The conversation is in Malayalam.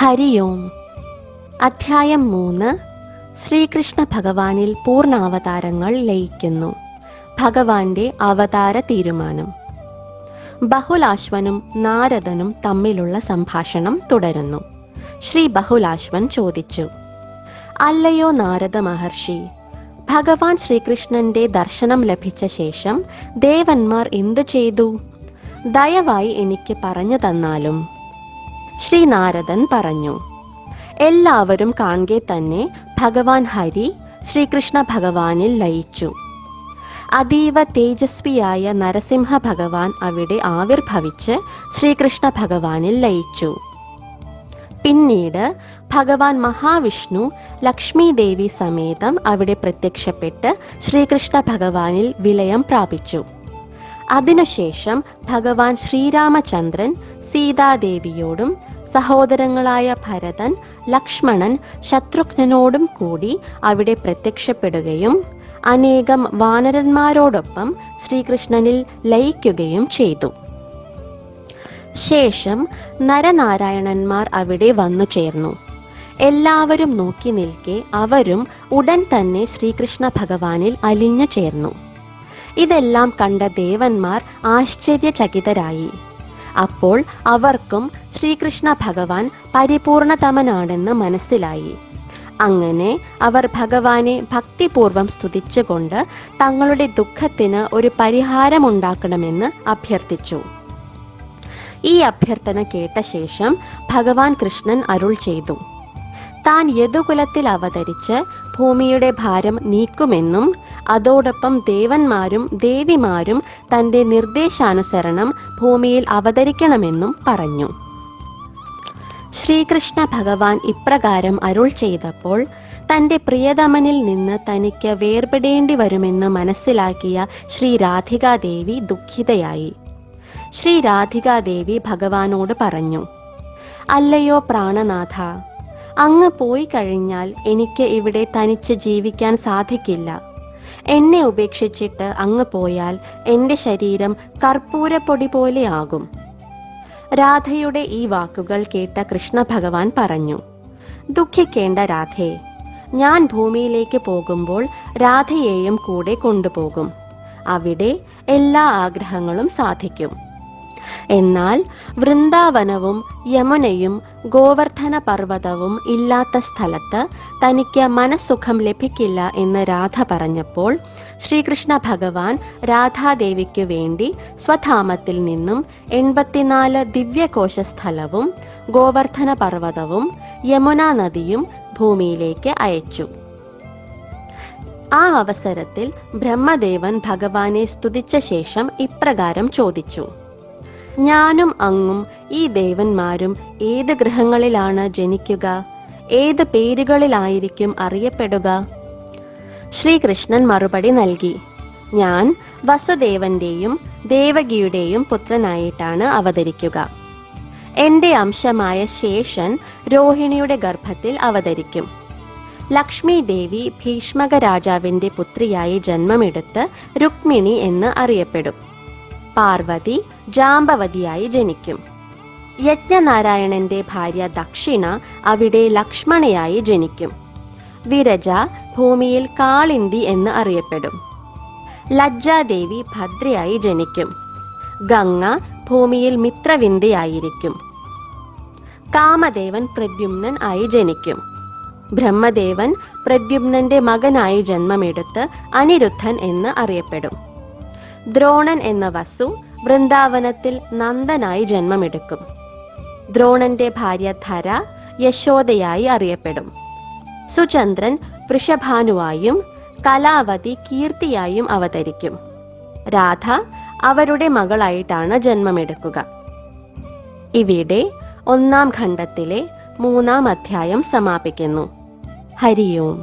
ഹരി ഓം. അധ്യായം 3. ശ്രീകൃഷ്ണ ഭഗവാനിൽ പൂർണ്ണാവതാരങ്ങൾ ലയിക്കുന്നു. ഭഗവാന്റെ അവതാര തീരുമാനം. ബഹുലാശ്വനും നാരദനും തമ്മിലുള്ള സംഭാഷണം തുടരുന്നു. ശ്രീ ബഹുലാശ്വൻ ചോദിച്ചു: അല്ലയോ നാരദ മഹർഷി, ഭഗവാൻ ശ്രീകൃഷ്ണന്റെ ദർശനം ലഭിച്ച ശേഷം ദേവന്മാർ എന്തു ചെയ്തു? ദയവായി എനിക്ക് പറഞ്ഞു തന്നാലും. ശ്രീ നാരദൻ പറഞ്ഞു: എല്ലാവരും കാണെ തന്നെ ഭഗവാൻ ഹരി ശ്രീകൃഷ്ണ ഭഗവാനിൽ ലയിച്ചു. അതീവ തേജസ്വിയായ നരസിംഹ ഭഗവാൻ അവിടെ ആവിർഭവിച്ച് ശ്രീകൃഷ്ണ ഭഗവാനിൽ ലയിച്ചു. പിന്നീട് ഭഗവാൻ മഹാവിഷ്ണു ലക്ഷ്മി ദേവി സമേതം അവിടെ പ്രത്യക്ഷപ്പെട്ട് ശ്രീകൃഷ്ണ ഭഗവാനിൽ വിലയം പ്രാപിച്ചു. അതിനുശേഷം ഭഗവാൻ ശ്രീരാമചന്ദ്രൻ സീതാദേവിയോടും സഹോദരങ്ങളായ ഭരതൻ, ലക്ഷ്മണൻ, ശത്രുഘ്നനോടും കൂടി അവിടെ പ്രത്യക്ഷപ്പെടുകയും അനേകം വാനരന്മാരോടൊപ്പം ശ്രീകൃഷ്ണനിൽ ലയിക്കുകയും ചെയ്തു. ശേഷം നരനാരായണന്മാർ അവിടെ വന്നു ചേർന്നു. എല്ലാവരും നോക്കി നിൽക്കെ അവരും ഉടൻ തന്നെ ശ്രീകൃഷ്ണ ഭഗവാനിൽ അലിഞ്ഞു ചേർന്നു. ഇതെല്ലാം കണ്ട ദേവന്മാർ ആശ്ചര്യചകിതരായി. അപ്പോൾ അവർക്കും ശ്രീകൃഷ്ണ ഭഗവാൻ പരിപൂർണതമനാണെന്ന് മനസ്സിലായി. അങ്ങനെ അവർ ഭഗവാനെ ഭക്തിപൂർവം സ്തുതിച്ചുകൊണ്ട് തങ്ങളുടെ ദുഃഖത്തിന് ഒരു പരിഹാരമുണ്ടാക്കണമെന്ന് അഭ്യർത്ഥിച്ചു. ഈ അഭ്യർത്ഥന കേട്ട ശേഷം ഭഗവാൻ കൃഷ്ണൻ അരുൾ ചെയ്തു: താൻ യദുകുലത്തിൽ അവതരിച്ച് ഭൂമിയുടെ ഭാരം നീക്കുമെന്നും അതോടൊപ്പം ദേവന്മാരും ദേവിമാരും തന്റെ നിർദ്ദേശാനുസരണം ഭൂമിയിൽ അവതരിക്കണമെന്നും പറഞ്ഞു. ശ്രീകൃഷ്ണ ഭഗവാൻ ഇപ്രകാരം അരുൾ ചെയ്തപ്പോൾ തന്റെ പ്രിയതമനിൽ നിന്ന് തനിക്ക് വേർപെടേണ്ടി വരുമെന്ന് മനസ്സിലാക്കിയ ശ്രീ രാധികാദേവി ദുഃഖിതയായി. ശ്രീ രാധികാദേവി ഭഗവാനോട് പറഞ്ഞു: അല്ലയോ പ്രാണനാഥ, അങ്ങ് പോയി കഴിഞ്ഞാൽ എനിക്ക് ഇവിടെ തനിച്ച് ജീവിക്കാൻ സാധിക്കില്ല. എന്നെ ഉപേക്ഷിച്ചിട്ട് അങ്ങ് പോയാൽ എൻ്റെ ശരീരം കർപ്പൂരപ്പൊടി പോലെ ആകും. രാധയുടെ ഈ വാക്കുകൾ കേട്ട കൃഷ്ണ ഭഗവാൻ പറഞ്ഞു: ദുഃഖിക്കേണ്ട രാധേ, ഞാൻ ഭൂമിയിലേക്ക് പോകുമ്പോൾ രാധയെയും കൂടെ കൊണ്ടുപോകും. അവിടെ എല്ലാ ആഗ്രഹങ്ങളും സാധിക്കും. എന്നാൽ വൃന്ദാവനവും യമുനയും ഗോവർദ്ധന പർവ്വതവും ഇല്ലാത്ത സ്ഥലത്ത് തനിക്ക് മനസ്സുഖം ലഭിക്കില്ല എന്ന് രാധ പറഞ്ഞപ്പോൾ ശ്രീകൃഷ്ണ ഭഗവാൻ രാധാദേവിക്ക് വേണ്ടി സ്വധാമത്തിൽ നിന്നും 84 ദിവ്യകോശ സ്ഥലവും ഗോവർദ്ധന പർവ്വതവും യമുന നദിയും ഭൂമിയിലേക്ക് അയച്ചു. ആ അവസരത്തിൽ ബ്രഹ്മദേവൻ ഭഗവാനെ സ്തുതിച്ച ശേഷം ഇപ്രകാരം ചോദിച്ചു: ഞാനും അങ്ങും ഈ ദേവന്മാരും ഏത് ഗൃഹങ്ങളിലാണ് ജനിക്കുക? ഏത് പേരുകളിലായിരിക്കും അറിയപ്പെടുക? ശ്രീകൃഷ്ണൻ മറുപടി നൽകി: ഞാൻ വസുദേവന്റെയും ദേവകിയുടെയും പുത്രനായിട്ടാണ് അവതരിക്കുക. എൻ്റെ അംശമായ ശേഷൻ രോഹിണിയുടെ ഗർഭത്തിൽ അവതരിക്കും. ലക്ഷ്മി ദേവി ഭീഷ്മക രാജാവിന്റെ പുത്രിയായി ജന്മമെടുത്ത് രുക്മിണി എന്ന് അറിയപ്പെടും. പാർവതി ജാമ്പവതിയായി ജനിക്കും. യജ്ഞനാരായണന്റെ ഭാര്യ ദക്ഷിണ അവിടെ ലക്ഷ്മണയായി ജനിക്കും. വിരജ ഭൂമിയിൽ കാളിന്തി എന്ന് അറിയപ്പെടും. ലജ്ജാദേവി ഭദ്രയായി ജനിക്കും. ഗംഗ ഭൂമിയിൽ മിത്രവിന്ദയായിരിക്കും. കാമദേവൻ പ്രദ്യുമ്നൻ ആയി ജനിക്കും. ബ്രഹ്മദേവൻ പ്രദ്യുമ്നന്റെ മകനായി ജന്മമെടുത്ത് അനിരുദ്ധൻ എന്ന് അറിയപ്പെടും. ദ്രോണൻ എന്ന വസു വൃന്ദാവനത്തിൽ നന്ദനായി ജന്മമെടുക്കും. ദ്രോണന്റെ ഭാര്യ ധര യശോദയായി അറിയപ്പെടും. സുചന്ദ്രൻ വൃഷഭാനുവായും കലാവതി കീർത്തിയായും അവതരിക്കും. രാധ അവരുടെ മകളായിട്ടാണ് ജന്മമെടുക്കുക. ഇവിടെ 1-ാം ഖണ്ഡത്തിലെ 3-ാം അധ്യായം സമാപിക്കുന്നു. ഹരി ഓം.